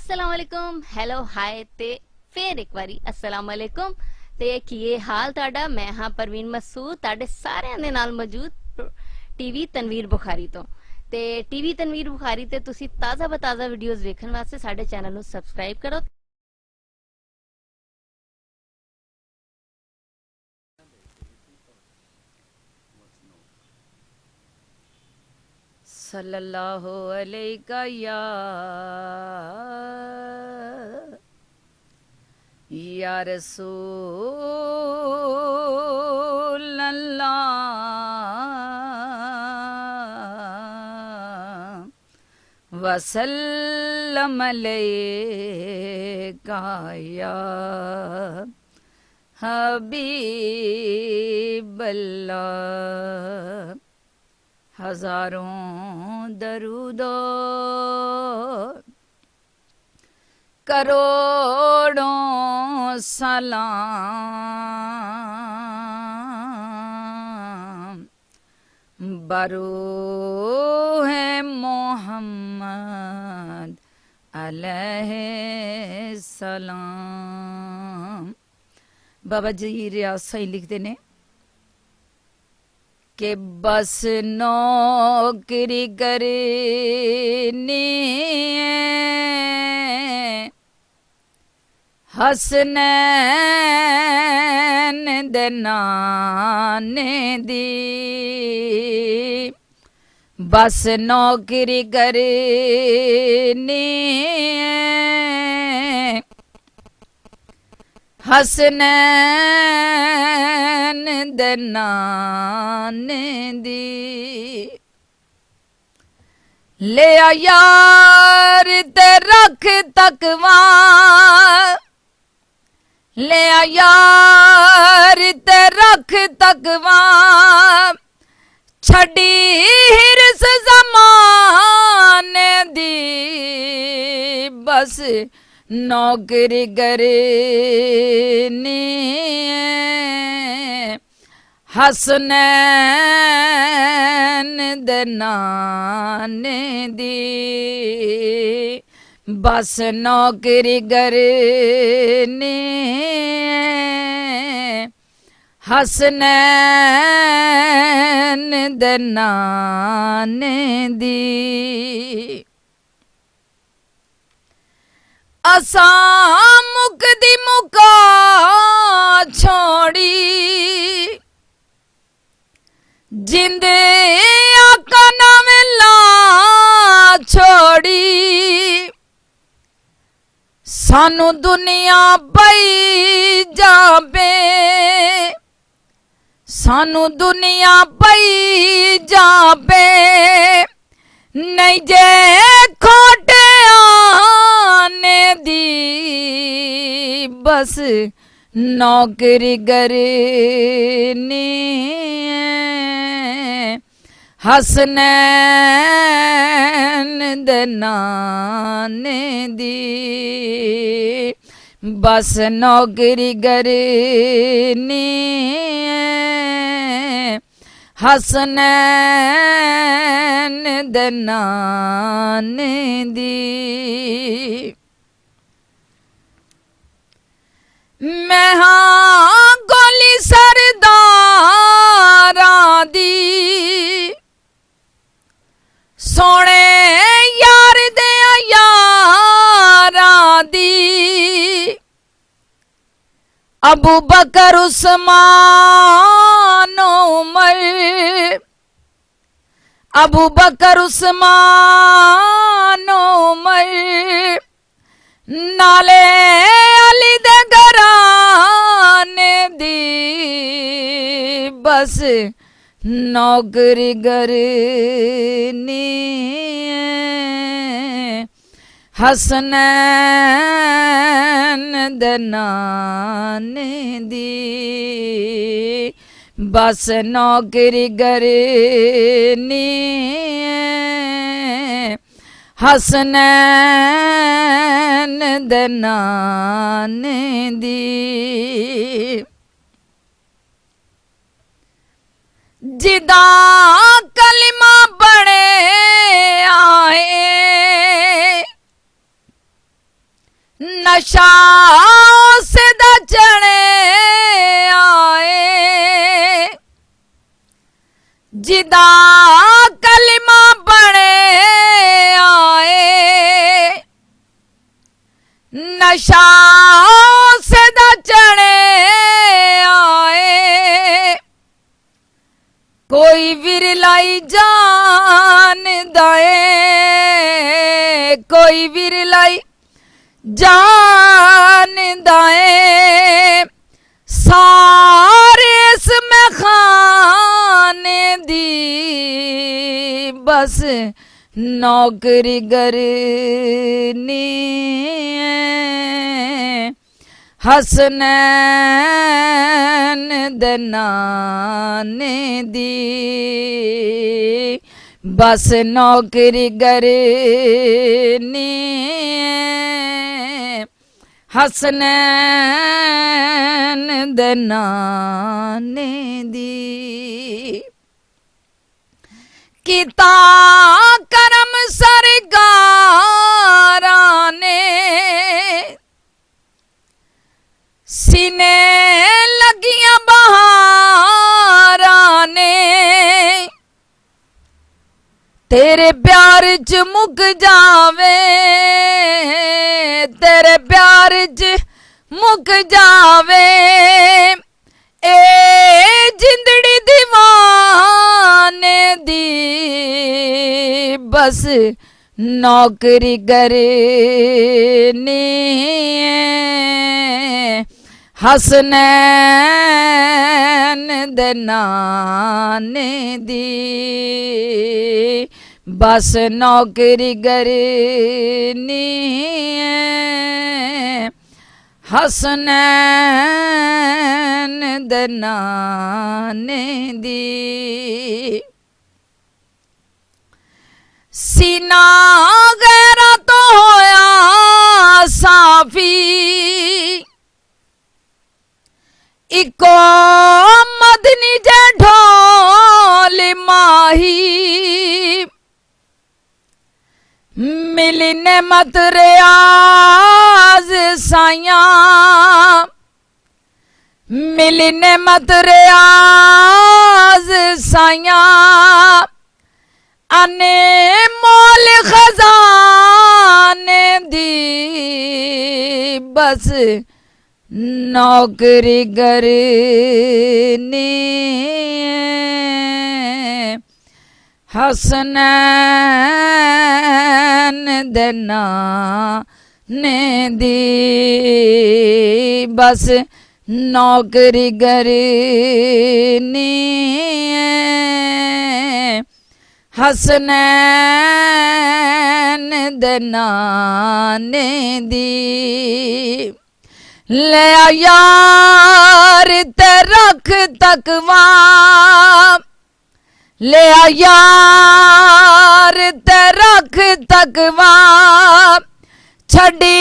अस्सलाम वालेकुम hello hi ते फिर एक बारी अस्सलाम वालेकुम ते की हाल ताड़ा। मैं हाँ परवीन मसूद ताड़े सारे दे नाल मौजूद टीवी तनवीर बुखारी तो ते टीवी तनवीर बुखारी ते तुसी ताज़ा बताज़ा वीडियोस वेखन वास्ते साडे चैनल नु सब्सक्राइब करो। सल्लल्लाहु अलैका या रसूल अल्लाह वसल्लम अलैका या हबीब अल्लाह। हजारों दरूदो करोड़ों सलाम बरूहे मोहम्मद अलैहि सलाम। बाबा जी रियाज सही लिखते ने कि बस नौकरी करनी हसनैन दे नाने दी। बस नौकरी करनी हसनैन दे नाने दी। ले आ यार ते रख तकवा, ले आ यार ते रख तकवा, छड़ी हिरस ज़माने दी। बस नौकरी करनी हसनैन दे नाने दी। बस नौकरी करनी हसनैन दे नाने दी। असा मुकदी मुका छोड़ी जिंदे आका नाम ला छोड़ी। सानू दुनिया पई जाबे, सानू दुनिया पई जाबे, नहीं जे खोटे आने दी। बस नौकरी करनी हसनैन दे नाने दी। बस नौकरी करनी हसनैन दे नाने दी। मैं हाँ गोली सरदारां दी, सोने यार दे यारां दी। अबू बकर उस्मान उमर, अबू बकर उस्मान उमर, नाले अली दे घराने दी। बस नौकरी करनी हसनैन दे नाने दी। बस नौकरी करनी हसनैन दे नाने दी। जिदा कलिमा बड़े आए नशा सदा चढ़े आए जिदा कलिमा बने आए नशा सदा चढ़े आए कोई विरलाई जान दाए कोई विरलाई जान दाए सारे इसमें खाने दी बस नौकरी करनी हसनैन दनाने दी बस नौकरी करनी हसनैन दनाने दी किता करम सरगारा ने सीने लगियां बहारा ने तेरे प्यार च मुक जावे तेरे प्यार च मुक जावे ए जिंदड़ी दीवाने दी बस नौकरी करनी हसनैन दनाने दी बस नौकरी करनी हसनैन दनाने दी सीना गैरा तो होया साफी इको मदनी जे ढोल माही मिलने मत रियाज साया मिलने मत रियाज साया अने मोल खजाने दी बस नौकरी करनी हसनैन दनाने दी बस नौकरी करनी हसनैन दनाने दी ले यार ते रख तकवा ले यार ते रख तकवा छड़ी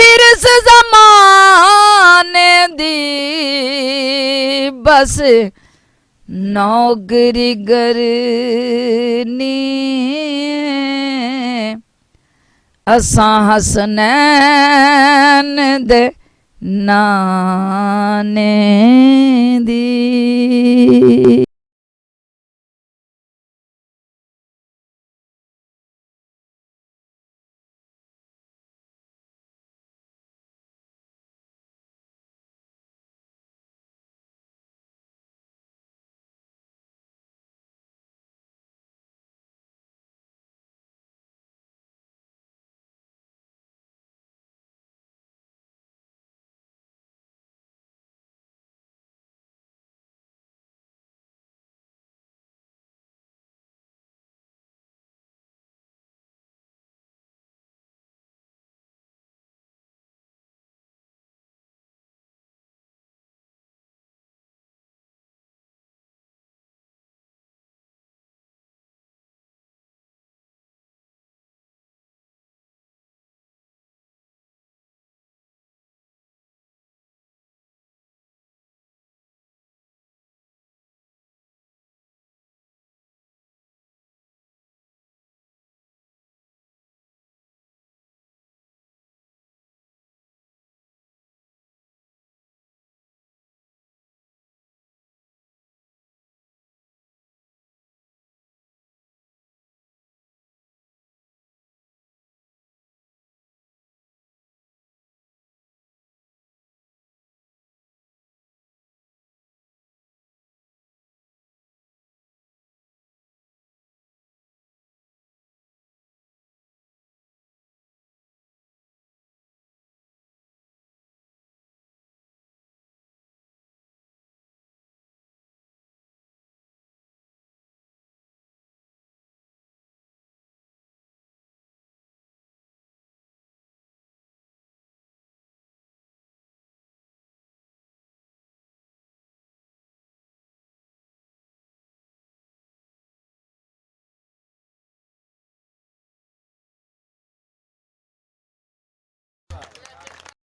हिरस ज़माने दी बस नौकरी करनी असां हसनैन दे नाने दी।